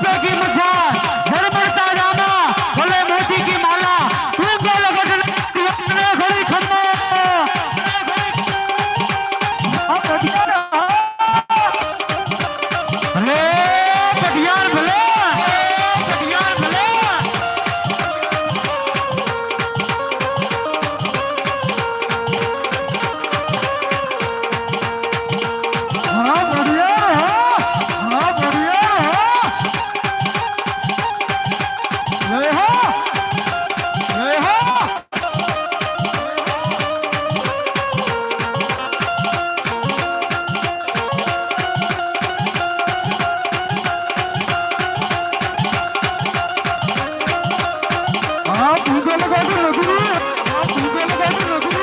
रुपए की मछाल घर बढ़ता जाना बोले मोती की माला तू क्या लगन घड़ी खम्मा भले पटियार भले पटियार भले हाँ बढ़िया हाँ बढ़िया ले हो ले हो हाँ पूजा लगा के रख दी हाँ पूजा लगा के रख दी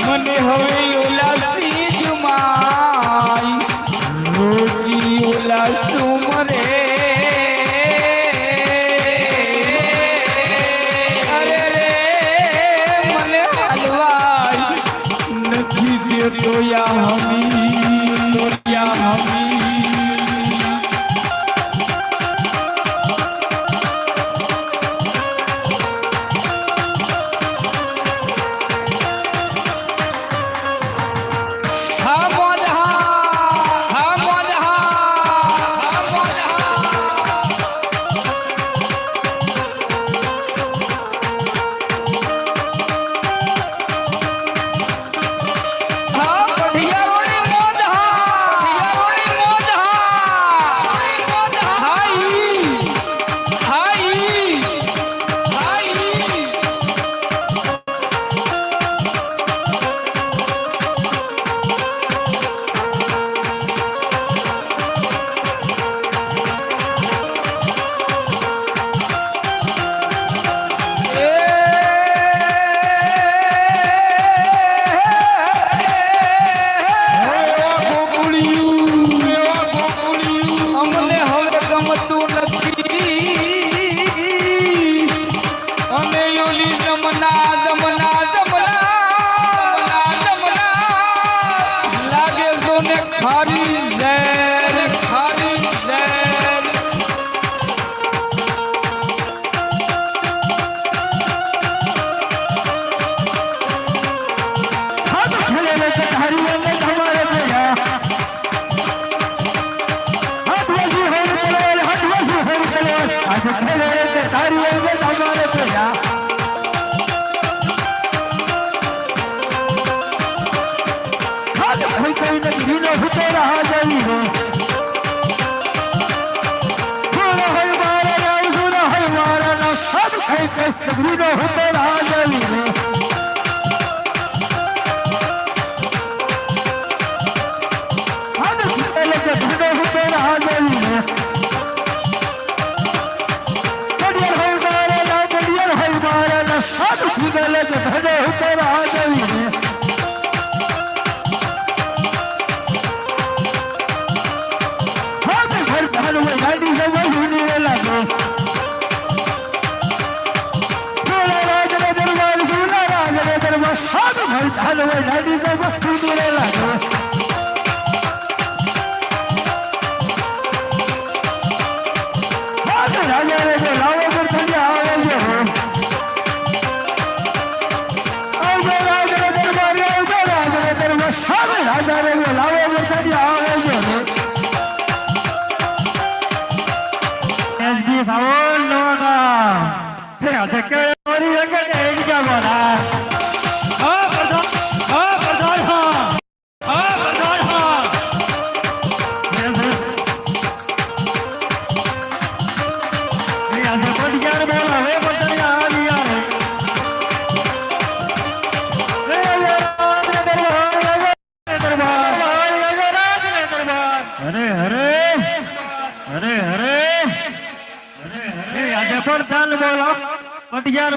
મને હવે ઉલાસી જુમાઈ રોજી ઉલાસું મરે અરે રે મને હલવાઈ નથી દેતો યા હમી बढ़िया કોઈ નગરી નો ભૂતો રાહ જવી રે સુર હોય મારા રાવ સુર હોય મારા રાવ સબ કઈ કઈ નગરી નો ભૂતો રાહ જવી રે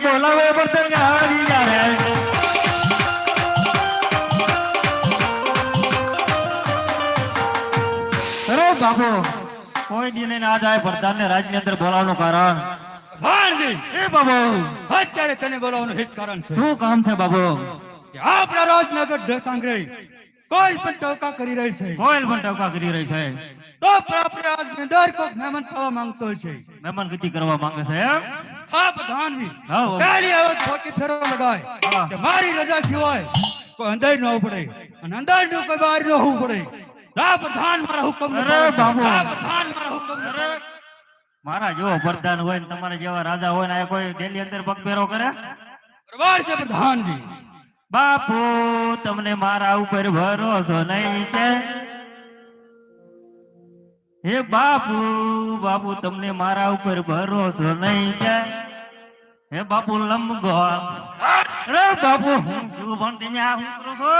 બોલાવે બર્તન હારી જાય અરે બાપુ કોઈ દી ને ના જાય પ્રધાન ને રાજની અંદર બોલાવવાનું કારણ ભાણજી એ બાબુ અત્યારે તને બોલાવવાનું હિત કારણ છે શું કામ છે બાબુ આપણા રાજનગર કાંગ્રેસ કોઈ પણ ટોકા કરી રહી છે કોઈ પણ ટોકા કરી રહી છે તો આપણે આજની દર કોક મહેમાન થવા માંગતો છે મહેમાન ગતિ કરવા માંગે છે એમ હા પ્રધાનજી હા પહેલી આવત છોકી ફેરો લગાય કે મારી રજા સિવાય કોઈ અંદર ન આવવું પડે અને અંદર નું કોઈ બહાર ન હોવું પડે હા પ્રધાન મારા હુકમ અરે બાબુ હા પ્રધાન મારા હુકમ મારા જેવો પ્રધાન હોય ને તમારા જેવા રાજા હોય ને આ કોઈ ડેલી અંદર પગભેરો કરે બરાબર છે પ્રધાનજી બાપુ તમને મારા ઉપર ભરોસો નહીં છે હે બાપુ બાપુ તમને મારા ઉપર ભરોસો નહીં છે હે બાપુ લંબગો અરે બાપુ હું છું પણ તમે આ શું કરો છો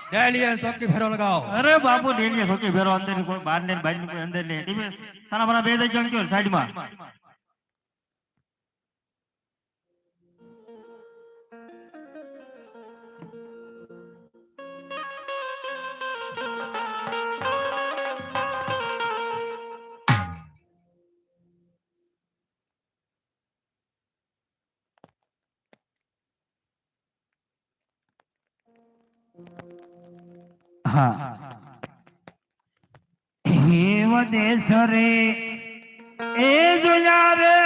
ડેલી ચોકી ફેરો લગાવો અરે બાપુ ડેલી ચોકી ફેરો અંદર કોઈ બહાર ને બહાર કોઈ અંદર ને તમે તારા મારા બે જણ કયો સાઈડમાં દેશ રે એ જોયા રે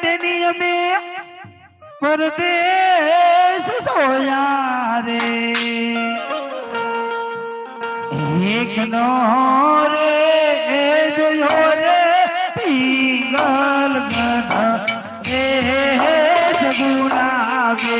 બેની અમે પરદેશ જોયા રે એક નો રે એ જોયો રે પીગલ ગઢ એ જગુણાવે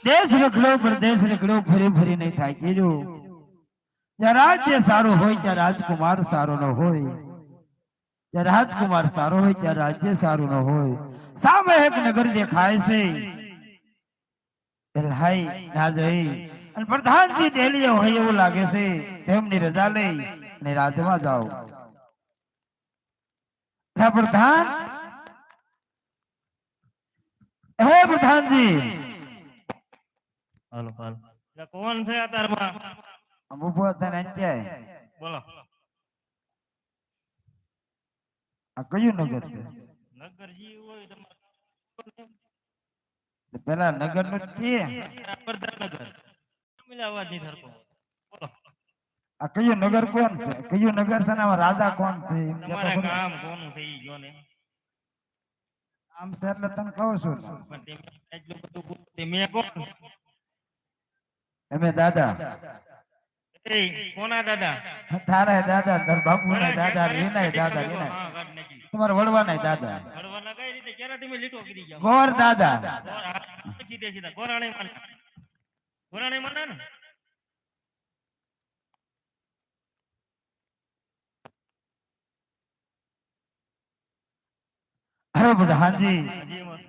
દેશ રખડો પ્રદેશ રખડો ફરી ફરી નહીં થાય કેજો જ્યાં રાજ્ય સારું હોય ત્યાં રાજકુમાર સારો ન હોય જ્યાં રાજકુમાર સારો હોય ત્યાં રાજ્ય સારું ન હોય સામે એક નગર દેખાય છે હાઈ ના જઈ અને પ્રધાનજી દેલીએ હોય એવું લાગે છે તેમની રજા લઈ અને રાજમાં જાઓ હે પ્રધાન, હે પ્રધાનજી. હાલો હાલો એટલે કોણ છે અત્યારમાં? ઉભો થઈને અત્યારે બોલો. આ કયું નગર છે? નગરજી હોય તમારે પેલા નગર નું છે. પ્રધાનનગર મિલા અવાજ નહીં થતો. બોલો આ કયું નગર કોણ છે? કયું નગર છે ને આમાં રાજા કોણ છે? એમ કહેતો તમારે ખરો. કામ કોનું છે ઈ જો ને. આમ છે એટલે તને કહું છું. પણ તમે એટલું બધું તે મેં કોણ? અમે દાદા, એ કોના દાદા? તારા દાદા, તાર બાપુ ના દાદા, રીના દાદા, રીના હા કાઢ નાખી. તમારા વડવાના દાદા, હળવાના કઈ રીતે ક્યારે તમે લીટો કરી ગયા? ગોર દાદા. સીધે સીધા ગોરાણે માને. ગોરાણે માને ને? અરે પ્રધાનજી, હજી એમાં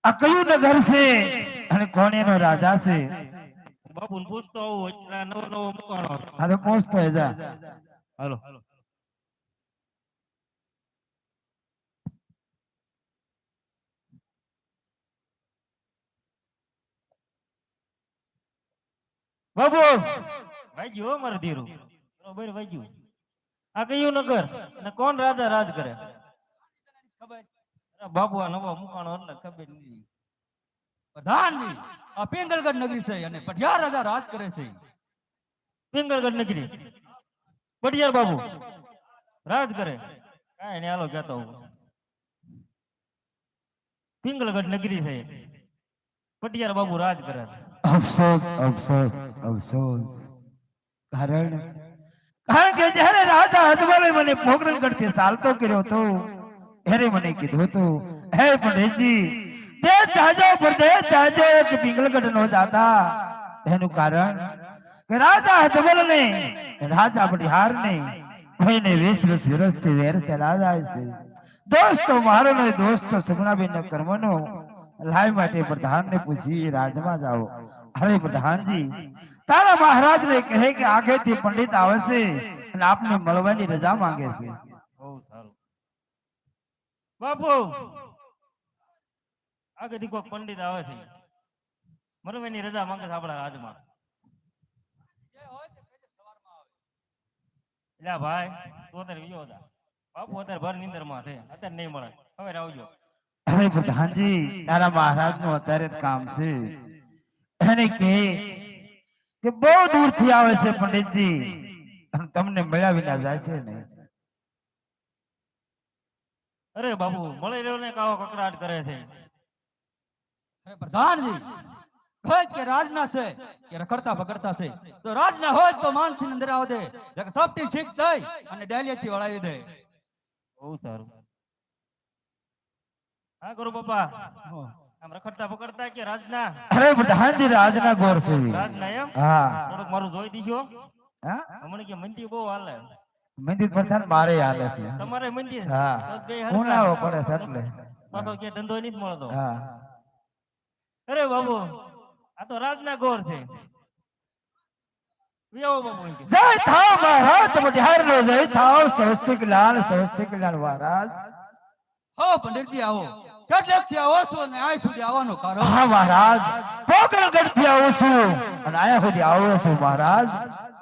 આ કયું નગર છે અને કોણ એનો રાજા છે? બાપુને પૂછતો આવું એટલે નવો નવો મુકાણો. આ તો પહોંચતો હોય જા. હાલો બાબુ, વાગ્યું હો મારું ધીરું. બરોબર વાગ્યું. આ કયું નગર અને કોણ રાજા રાજ કરે? અરે બાપુ આ નવો મુકાણો એટલે ખબર નથી. પ્રધાનજી આ પિંગલગઢ નગરી છે અને પઢિયાર રાજા રાજ કરે છે. પિંગળગઢ નગરી પટિયાર બાબુ રાજ કરે. કાંઈ નહીં હાલો કહેતો હું. પિંગળગઢ નગરી છે પટિયાર બાબુ રાજ કરે. અફસોસ, અફસોસ, અફસોસ. કારણ કે જ્યારે રાજા અજમલે મને પોકરણગઢ થી ચાલતો કર્યો હતો ત્યારે મને કીધું હતું, હે પંડિતજી, દેશ જાજો પરદેશ જાજો કે પિંગલગઢ નો દાદા. એનું કારણ કે રાજા અજમલ ને રાજા પટિહાર ને ભાઈને 20 વર્ષથી વેર છે રાજા છે. દોસ્તો મારો ને દોસ્તો સગુણાબેન ના કર્મનો લાય માટે પ્રધાન ને પૂછી રાજમાં જાઓ. અરે પ્રધાનજી, તારા મહારાજ ને કહે કે આગેથી પંડિત આવે છે અને આપને મળવાની રજા માંગે છે. બહુ સારું બાપુ. આગળથી કોઈ પંડિત આવે છે મરવાની રજા માંગે છે આપણા રાજમાં. એટલે ભાઈ તું અત્યારે વિયો હતા. બાપુ અત્યારે ભર નીંદર માં છે અત્યારે નહીં મળે. હવે આવજો. અરે પ્રધાનજી, તારા મહારાજ નું અત્યારે જ કામ છે. એને કે બહુ દૂર થી આવે છે પંડિતજી અને તમને મળ્યા વિના જાય છે ને. અરે બાપુ મળી રહ્યો ને કાળો કકડાટ કરે છે. અરે પ્રધાનજી હોય કે રાજના છે કે રખડતા પકડતા છે. તો રાજના હોય તો માનસી અંદર આવ દે સપટી છીક દઈ અને ડેલિયાથી વળાવી દે. બહુ સારું. હા કરો પપ્પા. આમ રખડતા પકડતા કે રાજના? અરે પ્રધાનજી, રાજના ગોર છે. રાજના એમ? હા થોડુંક મારું જોઈ દીશો. હા, હમણાં કે મંદી બહુ હાલે. મંદિર પ્રધાન મારે હાલે છે. તમારે મંદી? હા, તો બે હરખા. ઉનાળો પડે છે એટલે. પાછો કે ધંધો નથી મળતો. હા, અરે બાબુ આ તો રાજના ગોર છે. વિયાવો બાબુ અહીં કે. જય થાવ મહારાજ પટિહાર નો જય થાવ. સ્વસ્તિક લાલ, સ્વસ્તિક લાલ મહારાજ. હો પંડિતજી આવો. કેટલેક થી આવો છો ને આ સુધી આવવાનું કારણ? હા મહારાજ, પોકરણગઢ થી આવું છું અને આયા સુધી આવું છું મહારાજ.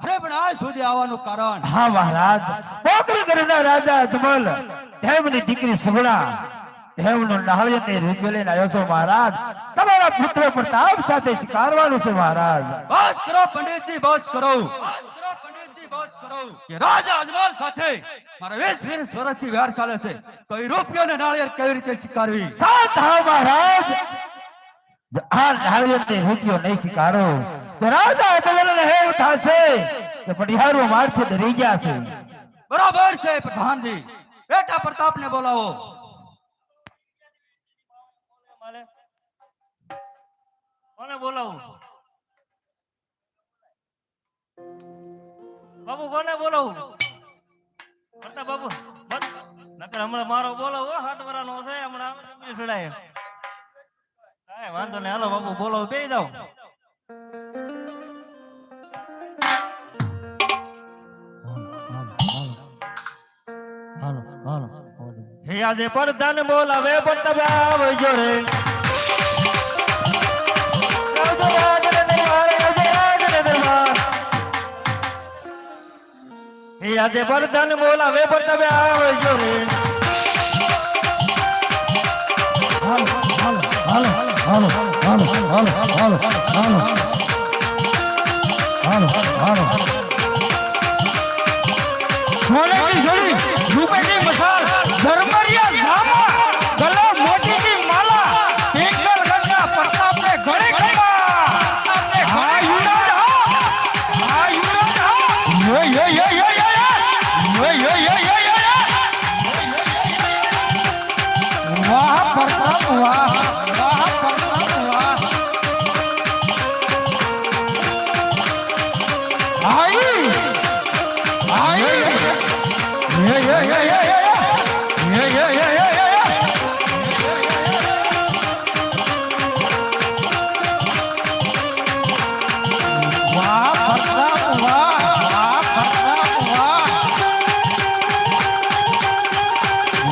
અરે પણ આ સુધી આવવાનું કારણ? હા મહારાજ, પોકરણગઢ ના રાજા અજમલ દેવની દીકરી સુગુણા દેવનો નાળિયેર ને રૂપ લઈને આવ્યો છો મહારાજ. તમારા પુત્ર પ્રતાપ સાથે સ્વીકારવાનું છે મહારાજ. બસ કરો પંડિતજી, બસ કરો. પંડિતજી બસ કરો કે રાજા અજમલ સાથે મારા 20 વર્ષથી વ્યવહાર ચાલે છે. કઈ રૂપિયો ને નાળિયેર કેવી રીતે સ્વીકારવી? સાત થાવ મહારાજ. જો આ નાળિયેર ને રૂપિયો નહીં સ્વીકારો તો રાજા અજમલ ને એવું થશે કે પટિહારો મારથી ડરી ગયા છે. બરાબર છે પ્રધાનજી. બેટા પ્રતાપ ને બોલાવો. કોને બોલાવું? બાબુ કોને બોલાવું? કરતા બાબુ નકર હમણાં મારો બોલાવો 7 વર્ષનો છે હમણાં છોડાય. કાંઈ વાંધો નહીં હાલો બાબુ બોલાવો બેસી જાઓ. હાલો હાલો હે આજે પરદાન બોલાવે પણ તમે આવજો રે આવજો રાજને દરબાર, આવજો રાજને દરબાર. હે આજે પરદાન બોલાવે પણ તમે આવજો રે હાલો હાલો હાલો હાલો હાલો હાલો હાલો હાલો હાલો સોનેની છડી રૂપેની મસાલ ધર્મરિયા જામા ગલા મોતીની માલા પિંગલ ગંગા પ્રતાપને ગળે ખમા હા યુવરાજ હા યુવરાજ હા યે યે યે યે યે યે યે યે વાહ પ્રતાપ વાહ વાહ પ્રતાપ વાહ આઈ આઈ યે યે યે યે યે યે યે યે વાહ પ્રતાપ વાહ વાહ પ્રતાપ વાહ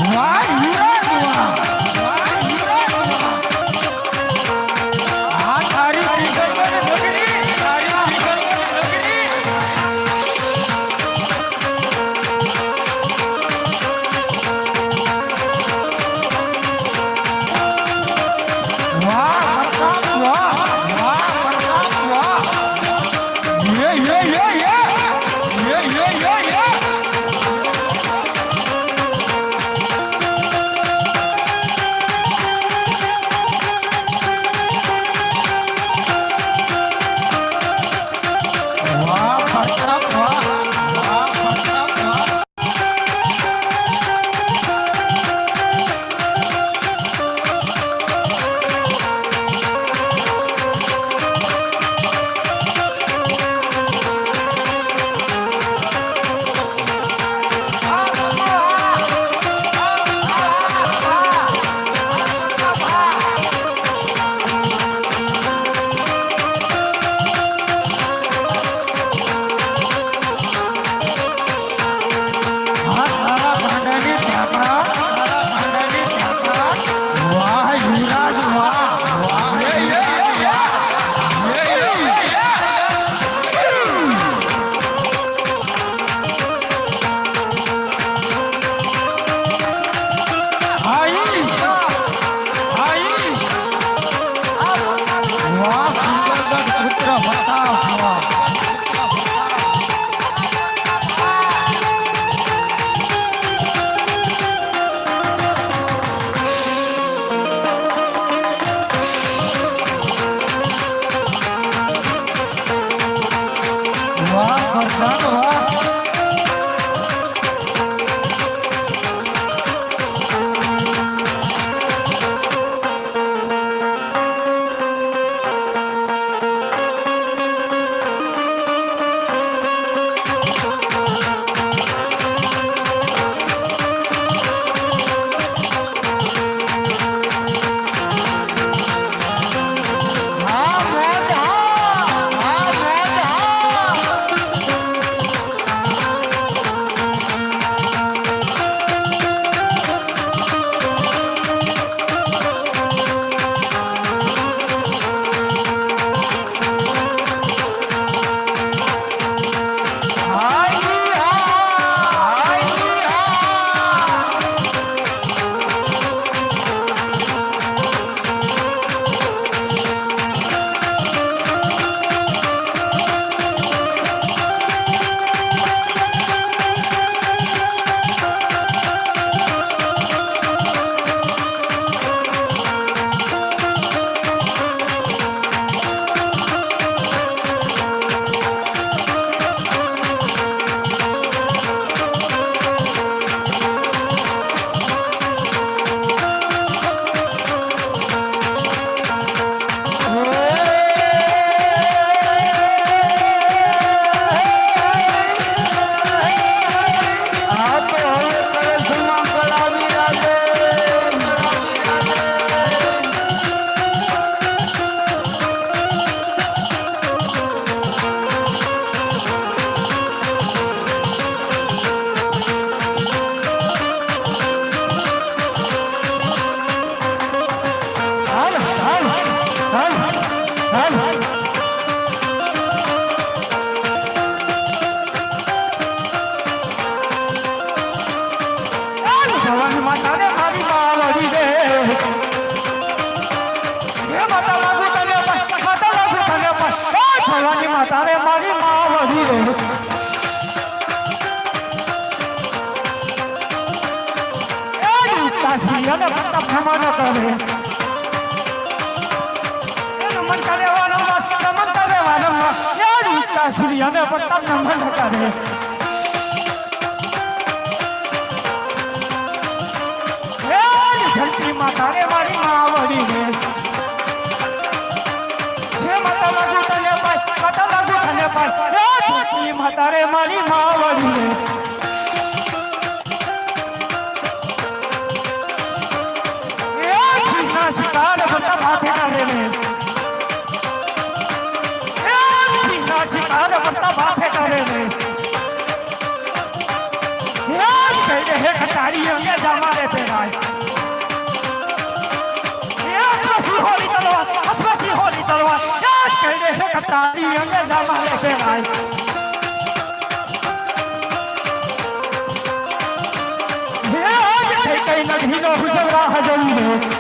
વાહ યુવરાજ વાહ વાહ યુવરાજ વાહ આ તારી ટીકરવાની નગરી તારી ટીકરવાની નગરી વાહ પ્રતાપ વાહ વાહ પ્રતાપ વાહ યે યે યે યે યે યે યે યે વાહ પ્રતાપ વાહ વાહ પ્રતાપ વાહ હા તારા ભાંડાની ઢાંકણા તારા ભાંડાની ઢાંકણા વાહ યુવરાજ વાહ વાહ યે યે યે યે યે આઈ આઈ વાહ સુંદરગઢ પુત્ર પ્રતાપ વાહ વાહ પ્રતાપ વાહ હા મોજ હા હા મોજ હા માં તારે મારી માવડી રે કાશી અને પ્રતાપ નમન કરે નમન કરે વારંવાર નમન કરે વારંવાર કાશી અને પ્રતાપ નમન કરે ધરતી માં તારે મારી માવડી રે હે માતા લાગુ તને પાય માતા લાગુ તને પાય ધરતી માં તારે મારી માવડી રે શિકાર બધા માથે કરે રે શિકાર બધા માથે કરે રે હે કટારી અંગે જમારે પેરાય હોલી તલવાર હસવાસી હોલી તલવાર કહે હે કટારી અંગે જમારે પેરાય હે કઈ નથી નો હુસરા હજરી રે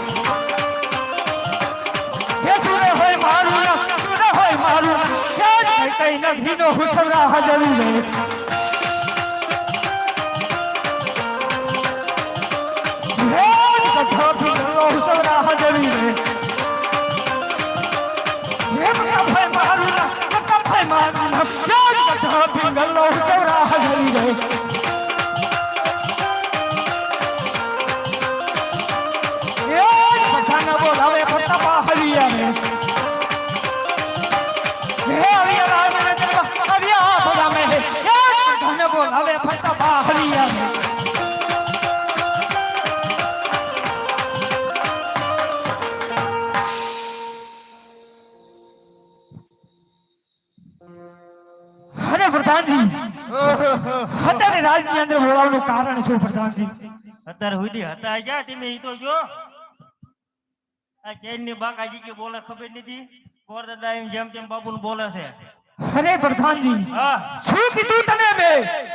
કઈ નથી નો હુસરા હજરી રે હુસરા હજરી રે ભાઈ મારું ભાઈ મારું હુસરા હજરી રે બોલાવે ફરતા હરિયા રે બોલાવે ફરતા હરિયા અરે પ્રધાનજી અત્યારે રાજની અંદર બોલાવવાનું કારણ શું પ્રધાનજી અત્યારે સુધી હતા ગયા તમે ઈ તો જો આ કેનની બાકાજી કે બોલે ખબર નથી કોર દાદા એમ જેમ તેમ બાબુને બોલે છે અરે પ્રધાનજી હા શું કીધું તને બે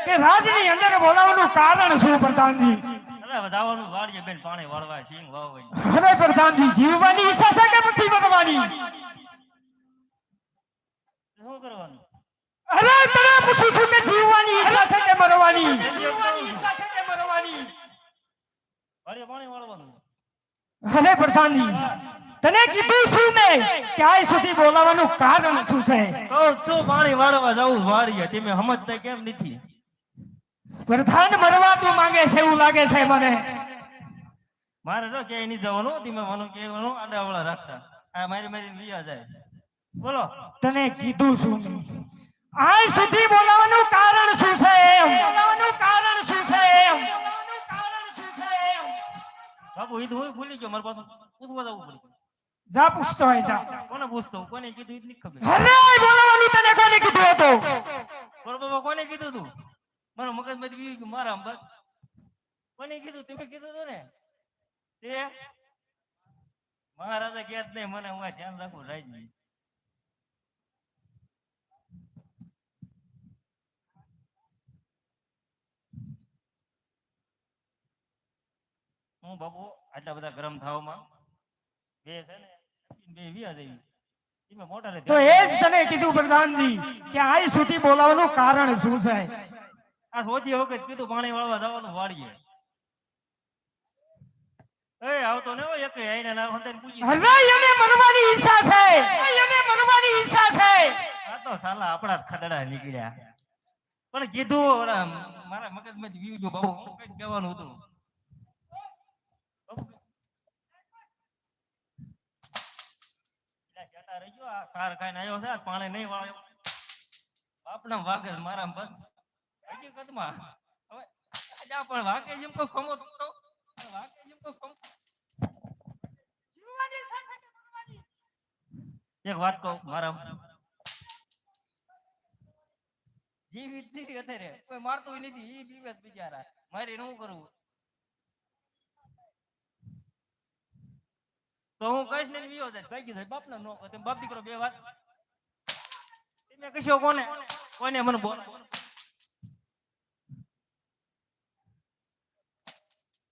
કે રાજની અંદર બોલાવવાનું કારણ શું પ્રધાનજી અરે વધાવાનું વાળીએ બેન પાણી વાળવા સિંગ વાવવાની અરે પ્રધાનજી જીવવાની ઈચ્છા છે કે પછી મરવાની શું કરવાનું અરે તને પૂછું છું કે જીવવાની ઈચ્છા છે કે મરવાની જીવવાની ઈચ્છા છે કે મરવાની વાળીએ પાણી વાળવાનું અરે પ્રધાનજી તને કીધું શું મેં ક્યાંય સુધી બોલાવાનું કારણ શું છે કહું છું પાણી વાળવા જવું વાળીએ તમે સમજતા કેમ નથી પ્રધાન મરવા તું માંગે છે એવું લાગે છે મને મારે તો ક્યાંય નહીં જવાનું તમે મને કહેવાનું આડાવડા રાખતા આ મારી મારી લીયા જાય બોલો તને કીધું શું આજ સુધી બોલાવાનું કારણ શું છે બોલાવાનું કારણ શું છે બોલાવાનું કારણ શું છે બાપુ ઈ તો હું ભૂલી ગયો મારી પાસે પૂછવા જવું પડે જા પૂછતો હોય જા કોને પૂછતો કોને કીધું ઈ જ નહીં ખબર અરે બોલાવાનું તને કોને કીધું હતું બોલો બાબા કોને કીધું તું મારો મગજમાંથી વી ગયું મારા બસ કોને કીધું તમે કીધું તું ને તે મહારાજા કે જ નહીં મને હું આ ધ્યાન રાખું રાજની હું બાપુ આટલા બધા ગરમ થાવમાં બે છે ને બે વિયા જઈ એમાં મોટા રે તો એ જ તને કીધું પ્રધાનજી કે આજ સુધી બોલાવવાનું કારણ શું છે આ સોચી વખત કીધું પાણી વાળવા જવાનું વાળીએ એ આવતો ને એક આઈને ના હંતે પૂછી અરે એને મરવાની ઈચ્છા છે એને મરવાની ઈચ્છા છે આ તો સાલા આપણા જ ખદડા નીકળ્યા પણ કીધું મારા મગજમાંથી વી ગયો બાબુ હું કઈ કહેવાનું હતું રહી ગયો આ કાર ખાઈને આવ્યો છે પાણી નહીં વાળ્યો બાપના વાગે મારા બસ હકીકતમાં હવે જા પણ વાગે જેમ કોઈ ખમો તો વાગે જેમ કોઈ ખમો એક વાત કહું મારા જીવિત નથી અત્યારે કોઈ મારતું નથી ઈ બીવે બિચારા મારી શું કરવું તો હું કહીશ ને વિયો જાય ભાગી જાય બાપના નો તમે બાપ દીકરો બે વાત તમે કશો કોને કોને મને બોલ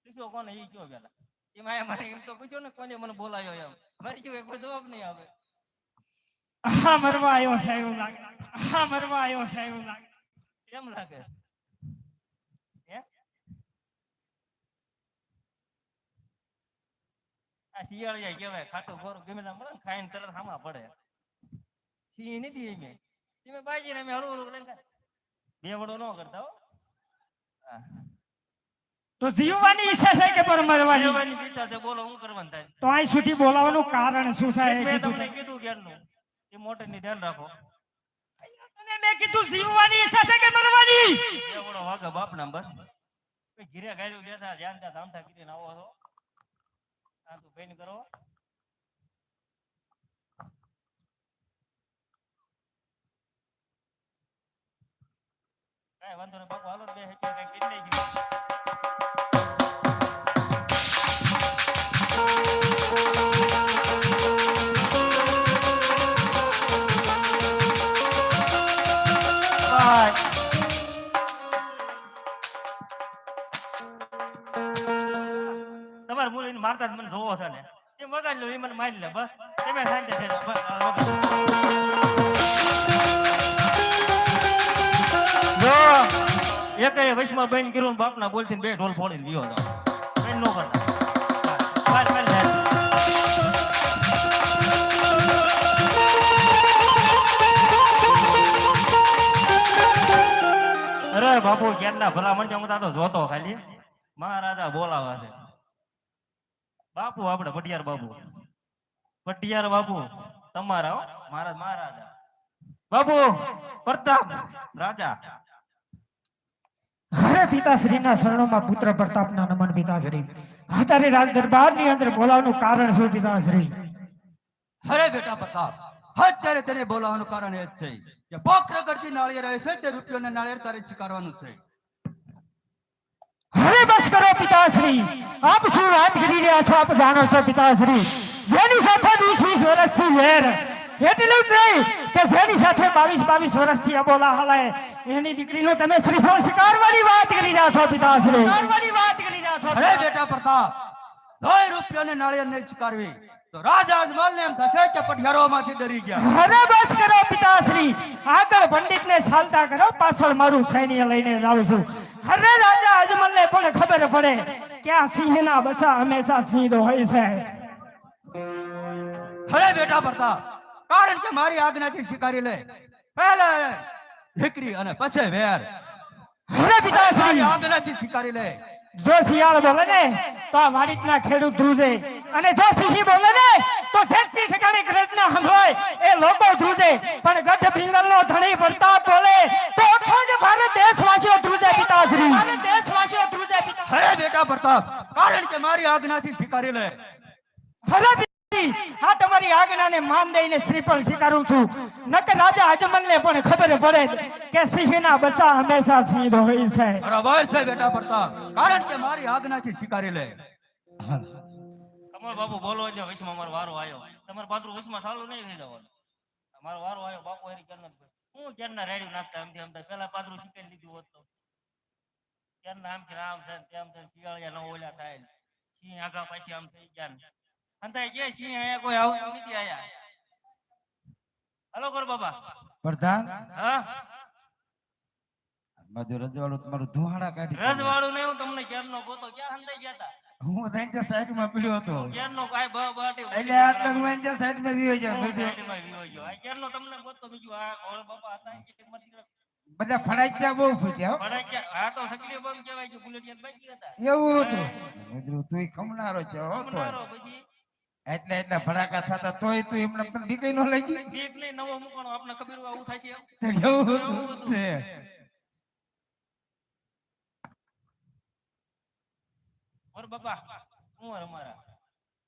કશો કોને ઈ કયો પેલા એમાં મારે એમ તો કશો ને કોને મને બોલાયો એમ મારી સિવાય કોઈ જવાબ નહીં આવે હા મરવા આવ્યો છે એવું લાગે. હા મરવા આવ્યો છે એવું લાગે. કેમ લાગે હે આ શિયાળિયા કહેવાય ખાટું ગોરું ગમે ના મળે ને ખાઈને તરત હામા પડે સિંહ નથી એમે તમે બાજી ને અમે હળવું હળવું લઈને ખાય. બે વડો ન કરતા હો હા. તો જીવવાની ઈચ્છા છે કે પર મરવાની? જીવવાની ઈચ્છા છે બોલો હું કરવાનું થાય તો અહીં સુધી બોલાવવાનું કારણ શું છે એ મેં કીધું તમને તે. કીધું ક્યારનું એ મોટર ની ધ્યાન રાખો તને મેં કીધું જીવવાની ઈચ્છા છે કે મરવાની? બે વડો વાગે બાપ ના બસ ઘીરે ગાયું દેતા ધ્યાન તા ધામતા કીધીને આવો છો આ તું બેન કરો કાંઈ વાંધો નહીં બાપુ હાલો બે હેઠી કાંઈ કરી નાખ્યું તમારે મૂળીને મારતા જ મને જોવો છે ને એ વગાડી લો એ મને મારી લે બસ તમે શાંતિ થઈ જાઓ બસ આ વગાડી. જો એકે વૈશમાં બેન કર્યું ને બાપના બોલથી બે ઢોલ ફોડીને ગયો હતો બેન નો કરતા બાર બાર લે. અરે બાપુ ક્યારના ભલા મને હું તો જોતો ખાલી મહારાજા બોલાવા છે બાપુ આપણે પટિયાર બાપુ તમારા હો મારા મહારાજા બાપુ પ્રતાપ રાજા. અરે પિતાશ્રીના શરણોમાં પુત્ર પ્રતાપના નમન પિતાશ્રી. અત્યારે રાજ દરબારની અંદર બોલાવવાનું કારણ શું પિતાશ્રી? અરે બેટા પ્રતાપ, અત્યારે તને બોલાવવાનું કારણ એ જ છે કે બોકરા કરતી નાળિયેર આવે છે તે રૂપિયોને નાળિયેર તારે સ્વીકારવાનું છે. અરે બસ કરો પિતાશ્રી. આપ શું વાત કરી રહ્યા છો? આપ જાણો છો પિતાશ્રી, જેની સાથે 20-20 વર્ષથી વેર, એટલું જ નહીં કે જેની સાથે 22-22 વર્ષથી અબોલા હાલે એની દીકરીનો તમે શ્રીફળ સ્વીકારવાની વાત કરી રહ્યા છો પિતાશ્રી. અરે બેટા પ્રતાપ, તોય રૂપિયોને નાળિયેર નહીં સ્વીકારવી તો રાજા અજમલને એમ થશે કે પટિયારોમાંથી ડરી ગયા. અરે બસ કરો પિતાશ્રી. આગળ પંડિતને ચાલતા કરો, પાછળ મારું સૈન્ય લઈને જાઉં છું. અરે રાજા અજમલને પણ ખબર પડે કે આ સિંહના બસા હંમેશા સિંહ હોય છે. અરે બેટા પ્રતાપ, કારણ કે મારી આજ્ઞાથી સ્વીકારી લે. પહેલા દીકરી અને પછી વેર. અરે પિતાશ્રી, આજ્ઞાથી સ્વીકારી લે. જો શિયાળ બોલે ને તો આ વાડીના ખેડૂત ધ્રુજે, અને જો સિંહી બોલે ને તો જેટલી ઠેકાણે ગ્રજના સંભળાય એ લોકો ધ્રુજે. પણ ગઢ ભીંગલનો ધણી પ્રતાપ બોલે તો અખંડ ભારત દેશવાસીઓ ધ્રુજે પિતાશ્રી. અરે બેટા પ્રતાપ, કારણ કે મારી આજ્ઞાથી સ્વીકારી લે. અરે પિતાશ્રી, આ તમારી આજ્ઞાને માન દઈને શ્રીફળ સ્વીકારું છું. નકર રાજા અજમલને પણ ખબર પડે કે સિંહના બચ્ચા હંમેશા સિંહ હોય છે. બરાબર છે બેટા પ્રતાપ, કારણ કે મારી આજ્ઞાથી સ્વીકારી લે. કમળ બાપુ બોલો છે વૈશમાં મારો વારો આવ્યો તમારે પાત્રું વૈશમાં ચાલુ નહીં થઈ જવાનું મારો વારો આવ્યો બાપુ એની ક્યારના હું ક્યારના રેડી નાખતા એમથી આમ પેલા પાત્રું શીખી લીધું હોત તો ક્યારના આમ છે આમ છે તેમ છે શિયાળિયા ન ઓલા થાય સિંહ આગા પાછી આમ થઈ ગયા ને અંતાય કે સિંહ અહીંયા કોઈ આવું નથી આયા હલો કર બાબા પ્રધાન હા બધું રજવાડું તમારું ધુહાડા કાઢી રજવાડું નહીં હું તમને ક્યારનો ગોતો ક્યાં હંતાઈ ગયા હતા હું ત્યાં સાઈડ માં પીડ્યો હતો ક્યારનો કાંઈ બાટી એટલે આટલો સાઈડ માં વિયો ગયો ક્યારનો તમને ગોતો બીજું આ ઘોડ બાપા હતા કે કિંમત બધા ફડાક્યા બહુ ફૂટ્યા હો. ફડાક્યા આ તો સકલી બમ કહેવાય કે બુલેટિયન બાકી હતા એવું હતું મિત્રો તું ખમનારો છે હો તો મારો પછી એટલે ફડાકા થતા તોય તું એમને તને બીકઈ ન લઈ ગઈ એક નહીં નવો મૂકવાનો આપણે ખબર આવું થાય છે એવું છે ઓર બાપા હું અમારા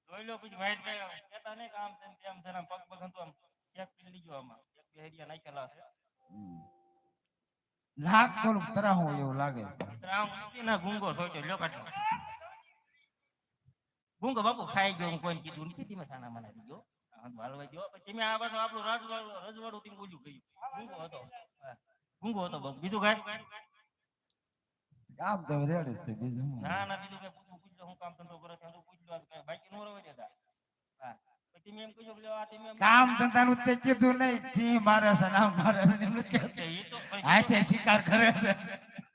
જોઈ લો પછી વાઈટ કઈ કહેતા નહીં કામ છે તેમ છે પગ પગ હતું આમ ચેક કરી લીધું આમાં એક બે હરિયા નાખેલા છે નાક થોડુંક તરાહું એવું લાગે છે રામ ના ગુંગો સોચ્યો લ્યો કાઢો ગુંગો બાપુ ખાઈ ગયો હું કોઈને કીધું નથી તમે સાના મના દીધો હાલવા દો પછી તમે આ પાછો આપણું રજવાડું થી બોલ્યું ગયું ગુંગો હતો બાપુ બીજું કાંઈ કામ તો રેડી છે બીજું હું. ના ના બીજું કઈ પૂછજો હું કામ ધંધો કરો ત્યાં પૂછજો બાકી નો રવા દેતા હા તમે એમ કહેજો કે લ્યો આ તમે એમ કામ ધંધાનું તે કીધું નહીં સિંહ મારે છે નામ મારે છે એમ નથી કહેતા. એ તો પછી હાથે શિકાર કરે છે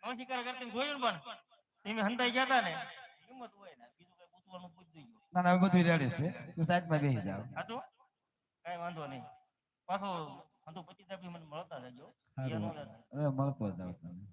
હવે શિકાર કરતી જોયું ને પણ તમે હંતાઈ ગયા હતા ને હિંમત હોય ને બીજું કઈ પૂછવાનું પૂછજો. ના ના હવે બધું રેડી છે તું સાઈડમાં બેસી જાવ સાચું કઈ વાંધો નહીં પાછો હંતુ 25 મને મળતા રહેજો સારું. એ નો રહેતા. હવે મળતો જાવ તમે